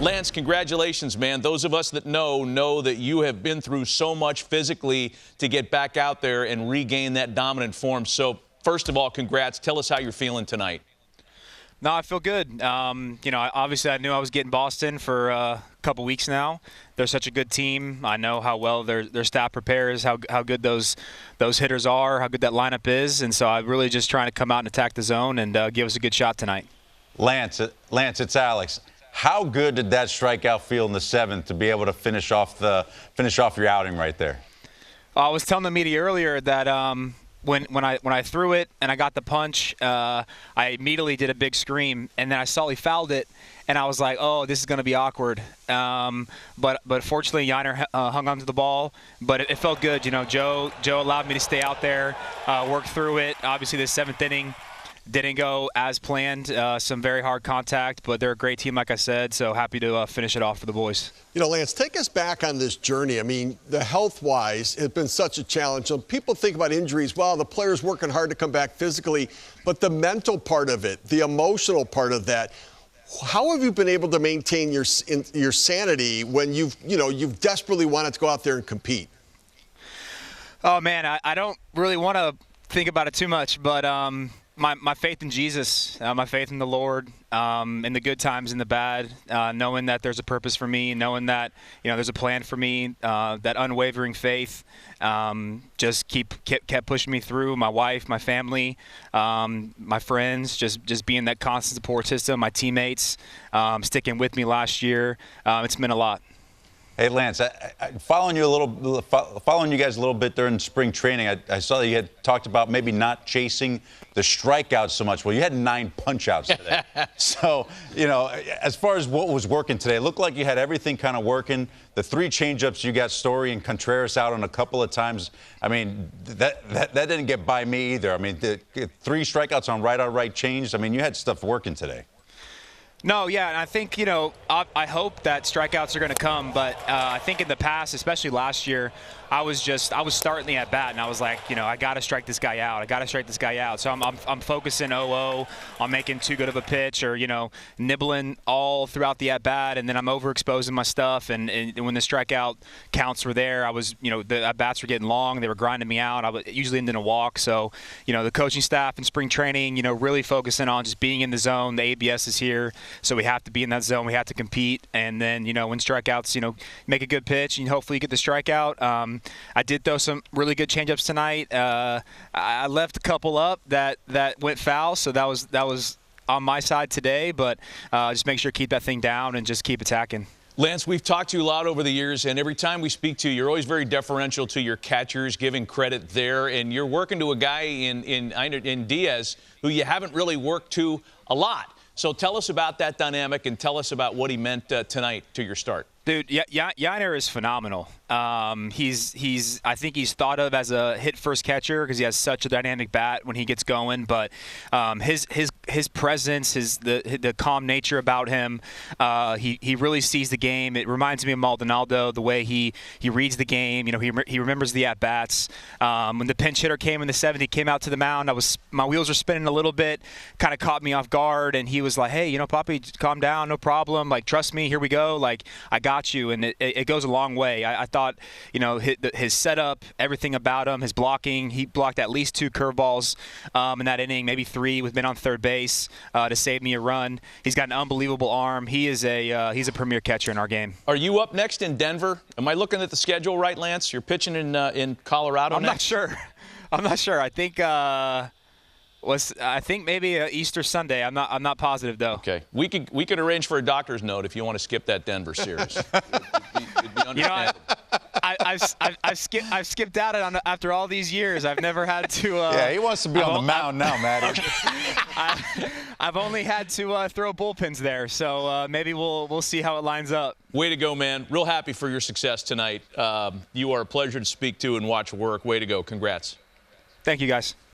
Lance, congratulations, man. Those of us that know that you have been through so much physically to get back out there and regain that dominant form. So, first of all, congrats. Tell us how you're feeling tonight. No, I feel good. Obviously I knew I was getting Boston for a couple weeks now. They're such a good team. I know how well their staff prepares, how good those hitters are, how good that lineup is. And so I'm really just trying to come out and attack the zone and give us a good shot tonight. Lance, it's Alex. How good did that strikeout feel in the seventh to be able to finish off your outing right there? I was telling the media earlier that when I threw it and I got the punch, I immediately did a big scream, and then I saw he fouled it, and I was like, oh, this is going to be awkward. But fortunately, Yainer hung onto the ball, but it felt good. You know, Joe allowed me to stay out there, work through it. Obviously, the seventh inning didn't go as planned, some very hard contact, but they're a great team, like I said, so happy to finish it off for the boys. You know, Lance, take us back on this journey. I mean, the health-wise, it's been such a challenge. So people think about injuries. Well, the player's working hard to come back physically, but the mental part of it, the emotional part of that, how have you been able to maintain your sanity when you've desperately wanted to go out there and compete? Oh, man, I don't really want to think about it too much, but my faith in Jesus, my faith in the Lord, in the good times and the bad, knowing that there's a purpose for me, knowing that there's a plan for me, that unwavering faith just kept pushing me through. My wife, my family, my friends, just being that constant support system. My teammates sticking with me last year. It's meant a lot. Hey, Lance, following you guys a little bit during spring training, I saw that you had talked about maybe not chasing the strikeouts so much. Well, you had 9 punch-outs today. So, as far as what was working today, it looked like you had everything kind of working. The 3 changeups, you got Story and Contreras out on a couple of times. I mean, that didn't get by me either. I mean, the 3 strikeouts on right change. I mean, you had stuff working today. No, yeah, and I think, I hope that strikeouts are going to come, but I think in the past, especially last year, I was starting the at-bat, and I was like, I got to strike this guy out. So I'm focusing 0-0 on making too good of a pitch or, nibbling all throughout the at-bat, and then I'm overexposing my stuff, and when the strikeout counts were there, I was, the at-bats were getting long, they were grinding me out. I would usually end in a walk. So, the coaching staff in spring training, really focusing on just being in the zone. The ABS is here. So we have to be in that zone. We have to compete. And then, when strikeouts, make a good pitch and hopefully you get the strikeout. I did throw some really good changeups tonight. I left a couple up that went foul. So that was on my side today. But just make sure to keep that thing down and just keep attacking. Lance, we've talked to you a lot over the years, and every time we speak to you, you're always very deferential to your catchers, giving credit there. And you're working to a guy in Diaz who you haven't really worked to a lot. So tell us about that dynamic and tell us about what he meant tonight to your start. Dude, Yainer is phenomenal. I think he's thought of as a hit-first catcher because he has such a dynamic bat when he gets going. But his presence, the calm nature about him, he really sees the game. It reminds me of Maldonado, the way he reads the game. He remembers the at-bats. When the pinch hitter came in the 7th, he came out to the mound. My wheels were spinning a little bit, kind of caught me off guard, and he was like, "Hey, Papi, calm down, no problem. Like, trust me, here we go. Like, I got you," and it goes a long way. I thought, his setup, everything about him, his blocking. He blocked at least 2 curveballs in that inning, maybe 3 with men on third base to save me a run. He's got an unbelievable arm. He's a premier catcher in our game. Are you up next in Denver? Am I looking at the schedule right, Lance? You're pitching in Colorado. I'm not sure. I think. I think maybe Easter Sunday. I'm not positive though. Okay, we could arrange for a doctor's note if you want to skip that Denver series. It'd be understandable. I've skipped out after all these years. I've never had to. Yeah, he wants to be on the mound now, Matt. I've only had to throw bullpens there, so maybe we'll see how it lines up. Way to go, man! Real happy for your success tonight. You are a pleasure to speak to and watch work. Way to go! Congrats. Thank you, guys.